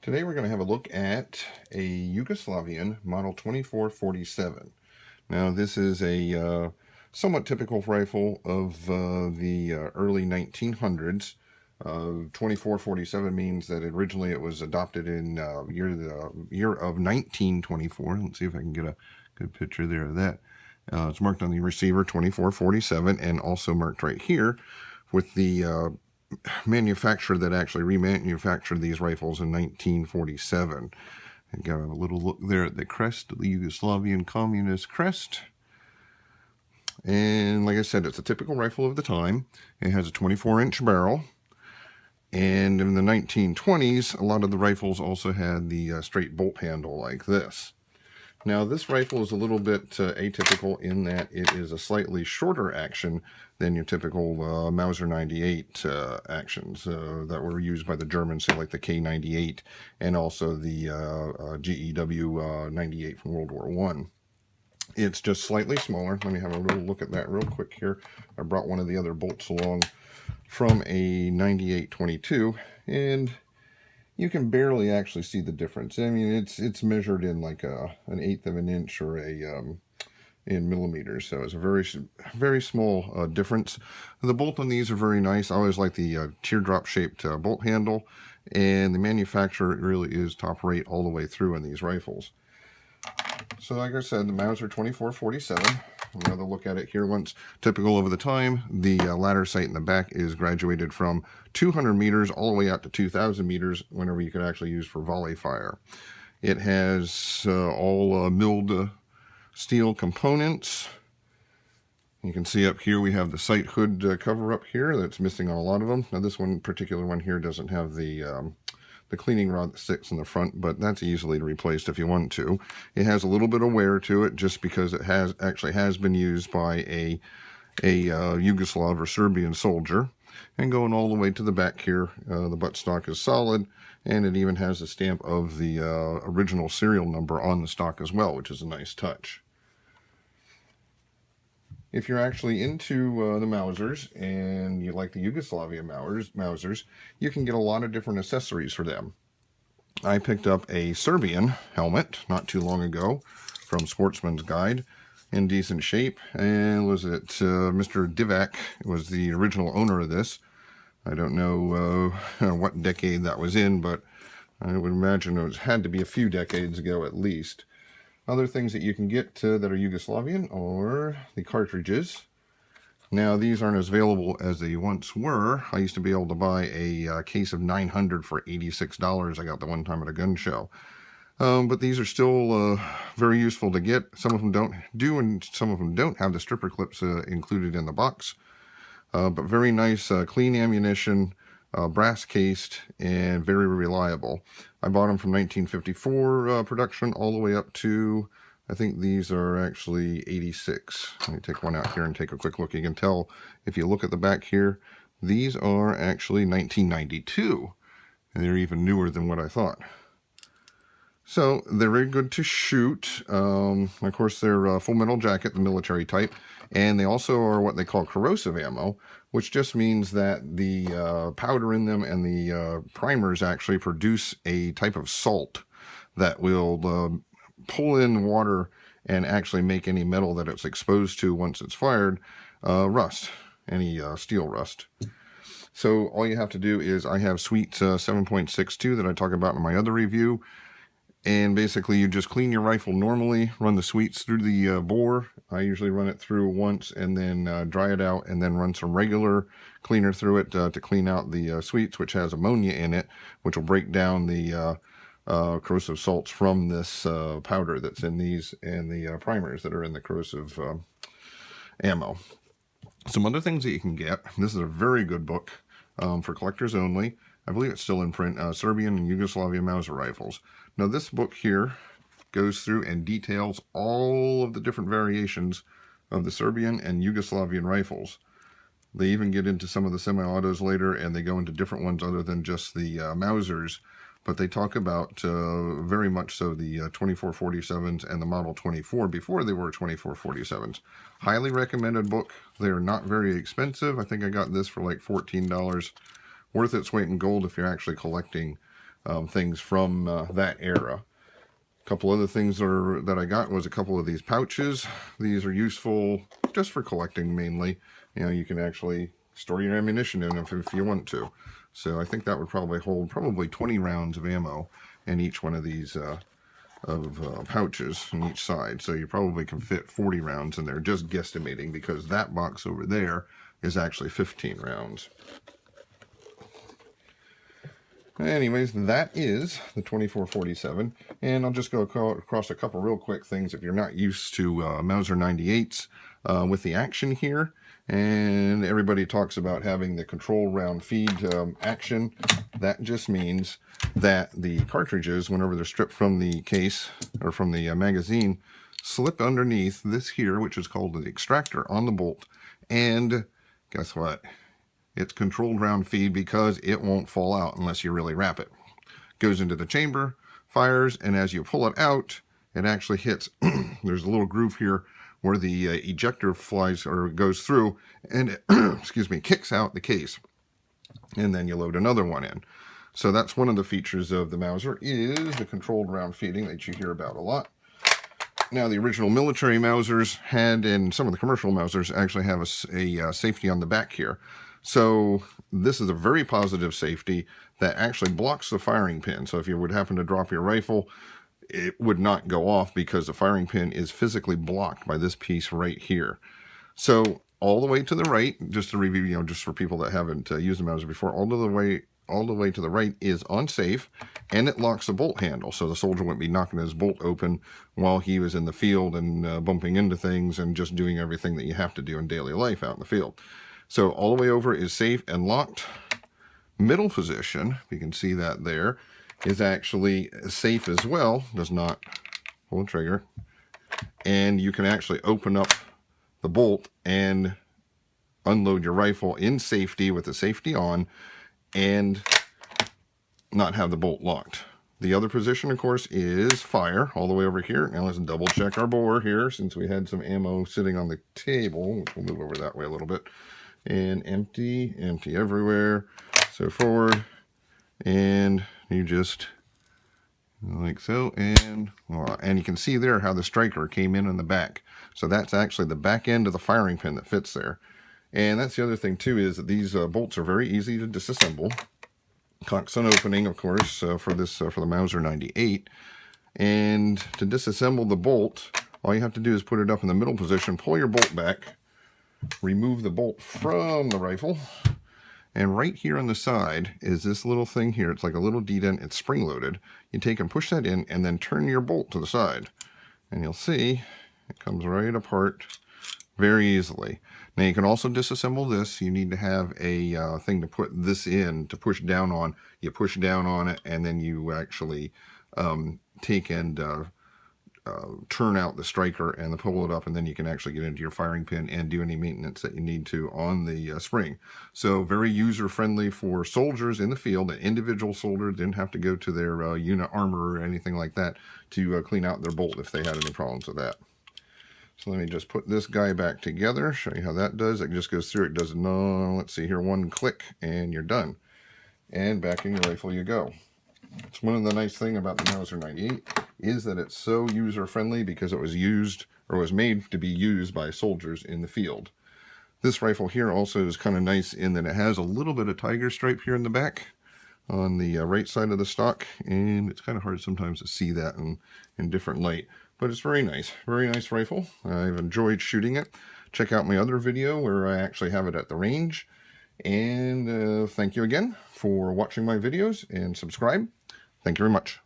Today we're going to have a look at a Yugoslavian Model 2447. Now this is a somewhat typical rifle of the early 1900s. 2447 means that originally it was adopted in the year of 1924. Let's see if I can get a good picture there of that. It's marked on the receiver 2447 and also marked right here with the manufacturer that actually remanufactured these rifles in 1947. And got a little look there at the crest, the Yugoslavian communist crest. And like I said, it's a typical rifle of the time. It has a 24-inch barrel. And in the 1920s, a lot of the rifles also had the straight bolt handle like this. Now this rifle is a little bit atypical in that it is a slightly shorter action than your typical Mauser 98 actions that were used by the Germans, say like the K98 and also the GEW 98 from World War I. It's just slightly smaller. Let me have a little look at that real quick here. I brought one of the other bolts along from a 98-22, and you can barely actually see the difference. I mean, it's measured in like an eighth of an inch or in millimeters, so it's a very small difference. The bolt on these are very nice. I always like the teardrop shaped bolt handle, and the manufacturer really is top rate all the way through in these rifles. So like I said, the Mauser 2447. Another look at it here once. Typical of the time, the ladder sight in the back is graduated from 200 meters all the way out to 2,000 meters whenever you could actually use for volley fire. It has all milled steel components. You can see up here we have the sight hood cover up here that's missing on a lot of them. Now this particular one here doesn't have the cleaning rod that sticks in the front, but that's easily replaced if you want to. It has a little bit of wear to it just because it actually has been used by a Yugoslav or Serbian soldier. And going all the way to the back here, the buttstock is solid, and it even has the stamp of the original serial number on the stock as well, which is a nice touch. If you're actually into the Mausers and you like the Yugoslavia Mausers, you can get a lot of different accessories for them. I picked up a Serbian helmet not too long ago from Sportsman's Guide in decent shape, and was it Mr. Divac was the original owner of this. I don't know what decade that was in, but I would imagine it had to be a few decades ago at least. Other things that you can get that are Yugoslavian are the cartridges. Now these aren't as available as they once were. I used to be able to buy a case of 900 for $86. I got the one time at a gun show. But these are still very useful to get. Some of them and some of them don't have the stripper clips included in the box. But very nice, clean ammunition, brass cased, and very reliable. I bought them from 1954 production all the way up to, I think these are actually 86. Let me take one out here and take a quick look. You can tell if you look at the back here, these are actually 1992. And they're even newer than what I thought. So they're very good to shoot. Of course, they're full metal jacket, the military type, and they also are what they call corrosive ammo, which just means that the powder in them and the primers actually produce a type of salt that will pull in water and actually make any metal that it's exposed to once it's fired rust, any steel rust. So all you have to do is, I have Sweet 7.62 that I talk about in my other review. And basically you just clean your rifle normally, run the sweets through the bore. I usually run it through once and then dry it out, and then run some regular cleaner through it to clean out the sweets, which has ammonia in it, which will break down the corrosive salts from this powder that's in these and the primers that are in the corrosive ammo. Some other things that you can get. This is a very good book for collectors only. I believe it's still in print, Serbian and Yugoslavia Mauser rifles. Now this book here goes through and details all of the different variations of the Serbian and Yugoslavian rifles. They even get into some of the semi-autos later, and they go into different ones other than just the Mausers. But they talk about very much so the 2447s and the Model 24 before they were 2447s. Highly recommended book. They are not very expensive. I think I got this for like $14. Worth its weight in gold if you're actually collecting things from that era. A couple other things that I got was a couple of these pouches. These are useful just for collecting mainly. You know, you can actually store your ammunition in them if you want to. So I think that would probably hold 20 rounds of ammo in each one of these pouches on each side. So you probably can fit 40 rounds in there, just guesstimating, because that box over there is actually 15 rounds. Anyways, that is the 2447, and I'll just go across a couple real quick things if you're not used to Mauser 98s with the action here. And everybody talks about having the control round feed action. That just means that the cartridges, whenever they're stripped from the case or from the magazine, slip underneath this here, which is called the extractor, on the bolt. And guess what? It's controlled round feed because it won't fall out unless you really wrap it. Goes into the chamber, fires, and as you pull it out, it actually hits. There's a little groove here where the ejector flies or goes through, and it, excuse me, kicks out the case. And then you load another one in. So that's one of the features of the Mauser, is the controlled round feeding that you hear about a lot. Now, the original military Mausers had, and some of the commercial Mausers actually have a safety on the back here. So this is a very positive safety that actually blocks the firing pin. So if you would happen to drop your rifle, it would not go off because the firing pin is physically blocked by this piece right here. So all the way to the right, just to review, you know, just for people that haven't used the Mauser before, all the way to the right is unsafe, and it locks the bolt handle, so the soldier wouldn't be knocking his bolt open while he was in the field and bumping into things and just doing everything that you have to do in daily life out in the field. So all the way over is safe and locked. Middle position, you can see that there, is actually safe as well. Does not pull the trigger. And you can actually open up the bolt and unload your rifle in safety with the safety on and not have the bolt locked. The other position, of course, is fire all the way over here. Now let's double check our bore here, since we had some ammo sitting on the table. We'll move over that way a little bit. And empty everywhere. So forward, and you just like so, and you can see there how the striker came in the back. So that's actually the back end of the firing pin that fits there. And that's the other thing too, is that these bolts are very easy to disassemble. Coxswain opening, of course, for the Mauser 98. And to disassemble the bolt, all you have to do is put it up in the middle position, pull your bolt back, remove the bolt from the rifle, and right here on the side is this little thing here. It's like a little D-dent. It's spring-loaded. You take and push that in, and then turn your bolt to the side, and you'll see it comes right apart very easily. Now you can also disassemble this. You need to have a thing to put this in, to push down on. You push down on it, and then you actually take and turn out the striker and pull it up, and then you can actually get into your firing pin and do any maintenance that you need to on the spring. So very user-friendly for soldiers in the field. An individual soldier didn't have to go to their unit armor or anything like that to clean out their bolt if they had any problems with that. So let me just put this guy back together, show you how that does. It just goes through. It does, no, let's see here, one click, and you're done. And back in your rifle you go. It's one of the nice things about the Mauser 98 is that it's so user-friendly because it was used, or was made to be used by soldiers in the field. This rifle here also is kind of nice in that it has a little bit of tiger stripe here in the back on the right side of the stock, and it's kind of hard sometimes to see that in different light. But it's very nice rifle. I've enjoyed shooting it. Check out my other video where I actually have it at the range. And thank you again for watching my videos, and subscribe. Thank you very much.